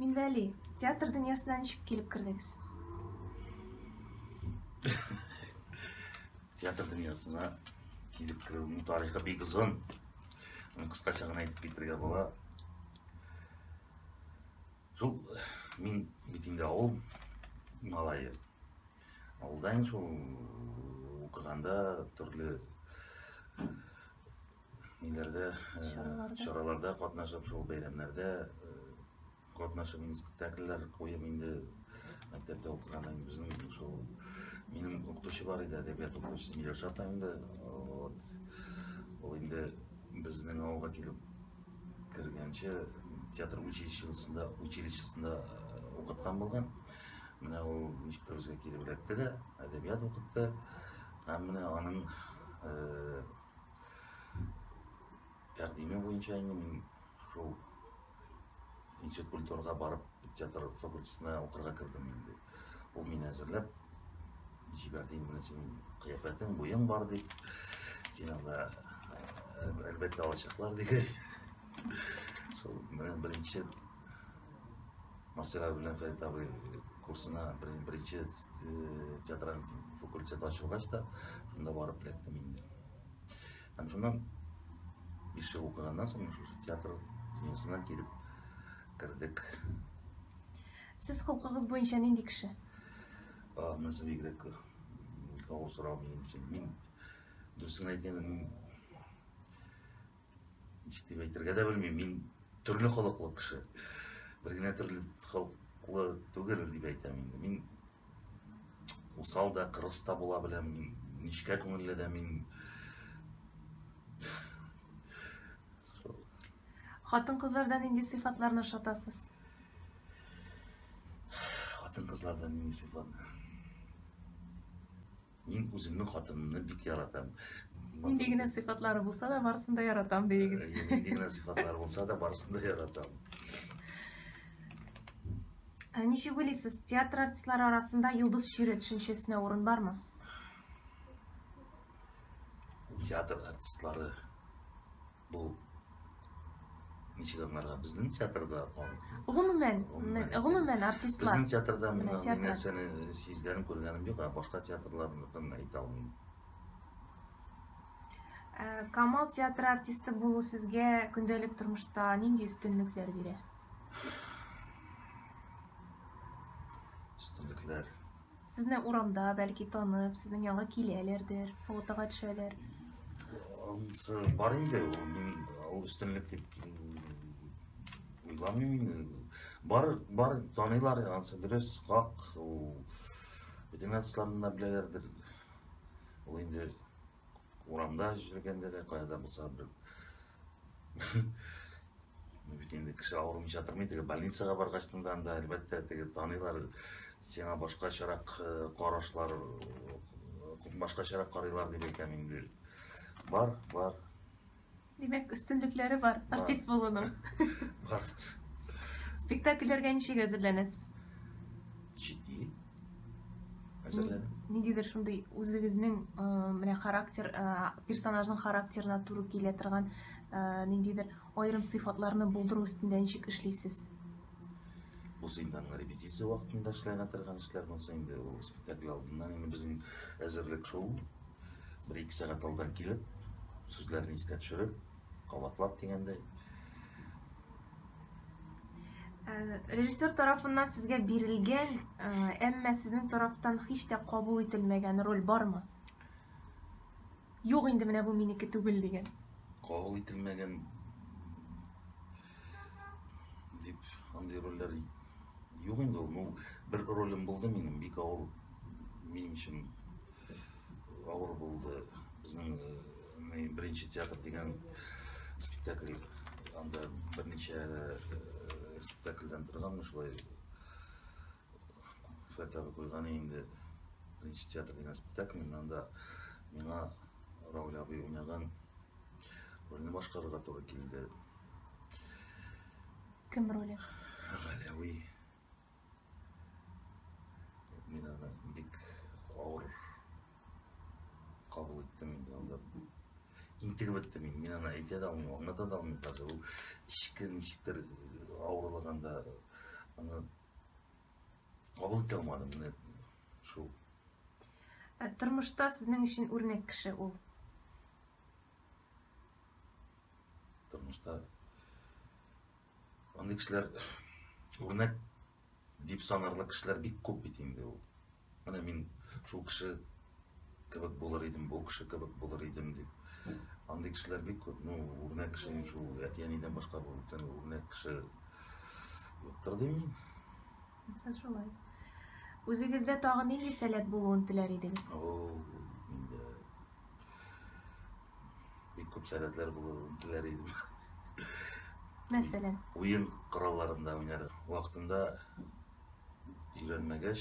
Миндали, театр dünyasına ничек келип кирдиңиз? Театр dünyasına келип кирүүнүн тарыхы бек узун. Кыскача гана айтып кетирге бола. Шул мен битинде ауыл малайы. Ауылдан шул окуганда түрлүү нелерде, шараларда катнашып, шул бейрамларда катнашып, спектакльлер коюп инде мектепте окугандан кийин биздин ушул менин окутуучу бар эди, адабият окутуучусу Милош атайымды. Ол инде биздин ауылга келип киргенче театр училищесинде окуткан болгон. Мына ол ничектир бизге келип элетти да, адабият окутты. Мына анын тәкъдиме боюнча мен ушул институт культурага барып, театр факультетине окурга кирдим инде. Ол мени азырлап жиберди, мына сенин кыяфатың, буяң бар деп, сен анда албетте алачаклар деген. Ошол менен биринчи Марсель Абдуллаев Фаритовый курсуна биринчи театраль факультет ачылгач да, шунда барып элеттим инде. Ошондон 5 жыл окугандан соң театр дүйнөсүнө келип кирдик. Сиз кулкугуз боюнча эмне киши? Мына бигерээк оор суроо менимче. Мен дұрысын айтайын, ничек деп айтырга да билбейм. Мен түрлүү холоклуу киши. Бир гана түрлүү холоклуу түгел деп айтам инде. Мен усал да, кыргыз да бола билем. Мен ничке көңүллүү да, мен Хатын кызлардан эмне сыйфатларын ашатасыз? Хатын кызлардан эмне сыйфат? Мен өзүмдүн хатынымды бик яратам. Эмне гана сыйфатлары болса да, барысын да яратам дейгиз. Эмне гана сыйфатлары болса да, барысын да яратам. Ничек ойлойсуз, театр артистлери арасында йулдуз шүйрө түшүнчөсүнө орун бармы? Театр артистлары бул ничек аңларга, биздин театрда Гомумән артистлар. Биздин театрда мен нерсени сезгеним, көргөнүм жок, башка театрлардын айта алмайм. Камал театр артисти болуу сизге күндөлүк турмушта эмне үстүнлүктөр берет? Üstünlükler. Сизни урамда белки танып, сиздин янга келелердир, фотого түшөлөр. Бар инде, мен ал үстүнлүк деп ойламайм. Бар таныйлар, анысы дұрыс, хак, бүтүн артистлардын да билелердир. Ол инде урамда жүргенде де, каяда болса бир бүтүн киши ауырмай жатырмы, теге больницага баргачтын да анда албетте теге таныйлар, сеңа башкачараак карашлар, башкачараак карыйлар деп айтам инде. Бар. Демек, үстүнлүклөрү бар, артист болуунун. Бар. Спектакльлерге ничек азырленесиз? Жиддий азырленем. Негедир ушундай өзүңүздүн мына характер, персонаждын характерине туура келе турган негедир айрым сыйфатларны болдуруу үстүндө ничек иштейсиз? Болсо инде репетиция убактында иштеген турган иштер болсо инде спектакль алдынан эми биздин азырлык шоу 1-2 саат алдан келип, сөздөрүн эске түшүрүп, кабатлап дегендей. Режиссер тарафынан сизге берилген, эмме сиздин тарафтан hiç de кабул этилмеген роль бармы? Жок, инде менә бу меники түгел деген. Кабул этилмеген деп андай роллер жок инде. Ну, бир ролим болду менин, бик ауыр, менин үчүн ауыр болду. Биздин биринчи театр деген спектакль, анда бир нече спектакльден турган, ушулай фатабы койгон энди биринчи театр деген спектакль, анда мага Рауль абый ойнаган ролду башкарууга туура келди. Ким роли? Рауль абый. Мен аны бик ауыр кабыл эттим, анда интигип өттүм. Мен аны айта да алмайм, аңлата да алмайм. Даже бул ички ничектир ауырлаганда аны кабыл ете алмадым. Міне ушул Тормышта сезнең өчен үрнәк кеше ул. тормышта андай кишилер үрнәк дип санарлык кишилер бик көп бит инде ул. Міне мен шул киши кебек булыр идем, бул киши кебек булыр идем дип. Андай кишилер бик көп. Ну, үрнәк киши шул әтиәнидән башка үрнәк киши юктыр дим мин. Шулай. Үзегездә тагын нинди сәләт булуын теләр идегез? Миндә бик күп сәләтләр булуын теләр идем. Мәсәлән, Уен коралларында уйнар вакытында өйрәнмәгәч,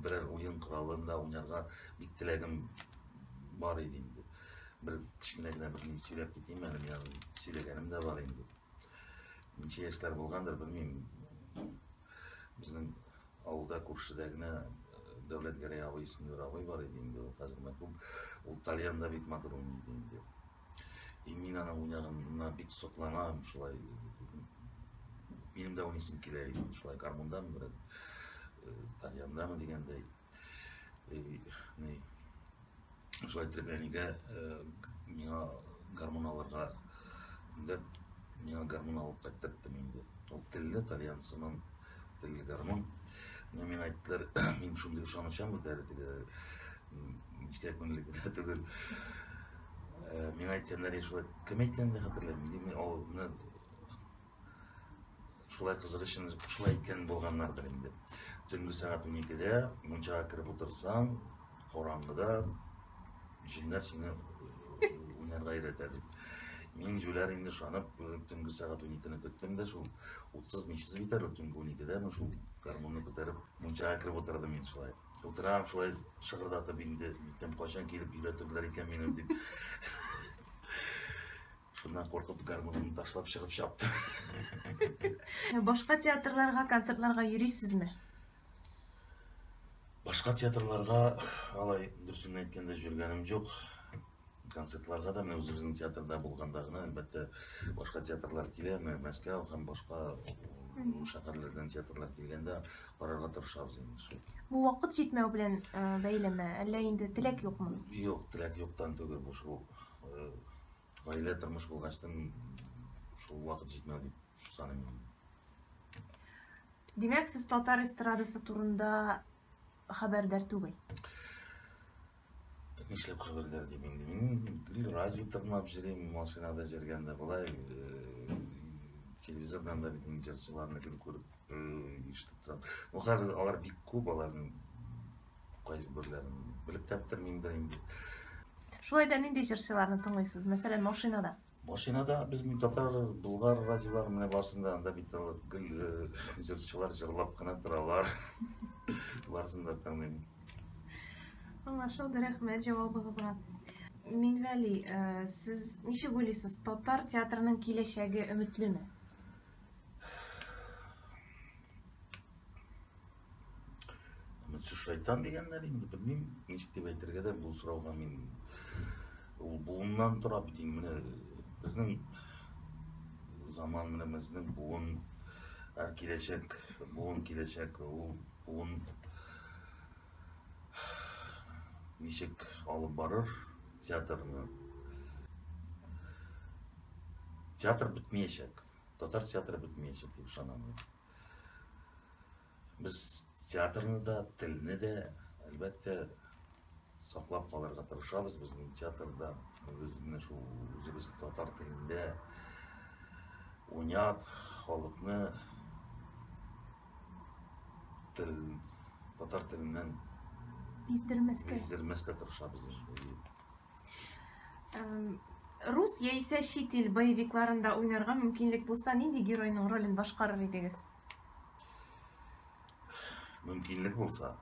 берәр уен коралында уйнарга бик теләгем бар иде инде. Бер кичкенә генә бер ни сөйләп китим әле, мен сөйләгәнем дә бар инде. Ничә яшьләр булгандыр, белмим. Безнең авылда күршедә генә Дәүләтгәрәй абый исемле абый бар иде инде, хәзер мәгълүм. Ул Тальянда бик матур уйный иде инде. Мин аның уйнаганына бик сокланам, шулай. Минем дә уйныйсым килә иде, шулай гармондамы бер Тальяндамы дигәндәй. Шулай требәнигә миңа гармон алырга дип миңа гармон алып кайттырттым инде. Ул телле тальянсының телле гармон. Мен айттылар, мен шундый ышанычам иде әле теге ничә көнлек генә түгел. Мен айтканнар шулай кем әйткәнне хәтерләмим. Ул шулай кызыгышын шулай әйткән булганнардыр инде. Төнге сәгать 12-дә мунчага кирип утырсаң, караңгыда җиннәр сине уйнарга өйрәтә дип. Мин җүләр инде шанып, төнге сәгать 12-не көттем дә, шул 30 ничә битәр төнге 12-дә, шул гармонны күтәреп мунчага кирип утырдым мин шулай. Утырам шулай шыгырдатып инде, кем кайчан килеп өйрәтерләр икән мине дип. Шуннан куркып гармонны ташлап чыгып чаптым. башка театрларга, концертларга йөрисезме? Башка театрларга алай дөресен әйткәндә жүргәнем юк. Концертларга да мен үзебезнең театрда булганда гына, әлбәттә, башка театрлар килә, Мәскәү һәм башка шәһәрләрдән театрлар килгәндә карарга тырышабыз инде. Бу вакыт җитмәү белән бәйлеме, әллә инде теләк юкмы? Юк, теләк юктан түгел, бу шул гаилә тормыш булгачтан шул вакыт җитмәү дип саныйм. Димәк, сез татар эстрадасы турында хәбәрдар түгел. Нишләп хәбәрдар дип инде. Мин радио тыңлап йөрим, машинада йөргәндә булай, телевизордан да бит җырчыларны күреп ишетеп торам. Хәзер алар бик күп, аларның кайсы бирләрен белеп тәптирмим дә инде. Шулай да нинди җырчыларны тыңлыйсыз? Мәсәлән, машинада. Машинада без татар, болгар радиолар менә барсында анда бит җырчылар җырлап кына торалар. Барсында тыңлыйм. Аңлашылды, рәхмәт җавабыгызга. Минвәли, сез ничек уйлыйсыз, татар театрының киләчәге өметлеме? Үмітсіз шайтан дигәннәр инде, белмим, ничек дип әйтергә дә бу сорауга мин ул буыннан тора бит инде. Безнең заман менә безнең буын киләчәк, ул буын ничек алып барыр театрны. Театр бетмәячәк. Татар театры бетмәячәк дип ышанам. Без театрны да, телне дә, әлбәттә, саклап калырга тырышабыз. Безнең театрда без менә шул үзебез татар телендә уйнап, халыкны татар теленнән биздермәскә тырышабыз. Рус яисә чит ил боевикларында уйнарга мөмкинлек булса, нинди геройның ролен башкарыр идегез? Мөмкинлек булса.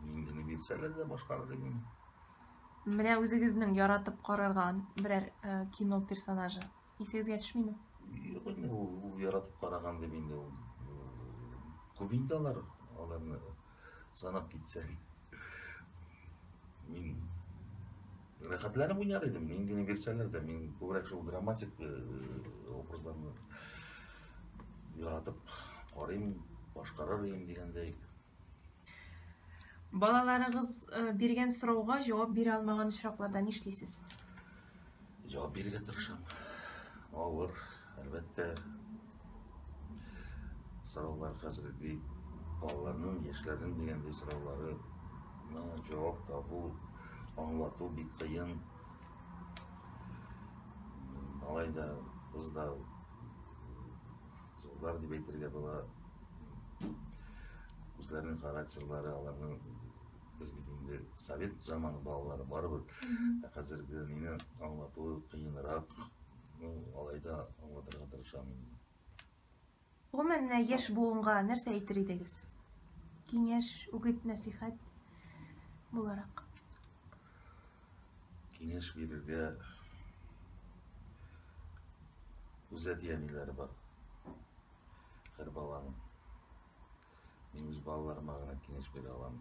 Инде ни бирсәләр дә башкарыр идем. Менә үзегезнең яратып карарган берәр кино персонажы исегезгә төшмиме? Юк, ул яратып караган дип инде ул күп инде аларны санап китсәң. Мин рәхәтләнеп уйнар идем, инде ни бирсәләр дә, мин күбрәк шул драматик образларны яратып карыйм, башкарар эем дегендей. Балаларыгыз берген суроога жооп бере алмаган учракларда не иштейсиз? Жооп берүүгө тырышам. Оор, албетте. Суроолор азыркы балалардын, яшьлердин дегендей суроолору жооп табуу, аңлатуу бик кыйын. Алайда биз да зорлар деп айтерге була. Өзлеринин характерлары, алардын биз бит совет заманы балалары барбыр. Азыркы мени аңлатуу кыйыныраак. Алайда аңлатырга тырышам. Гомумән менә яшь буынга нәрсә әйтер идегез? Киңәш, үгит, насихат буларак. Кеңеш берүүгө үз әти-әниләре бар. Һәр баланың. Мен үз балаларыма гына кеңеш бере алам.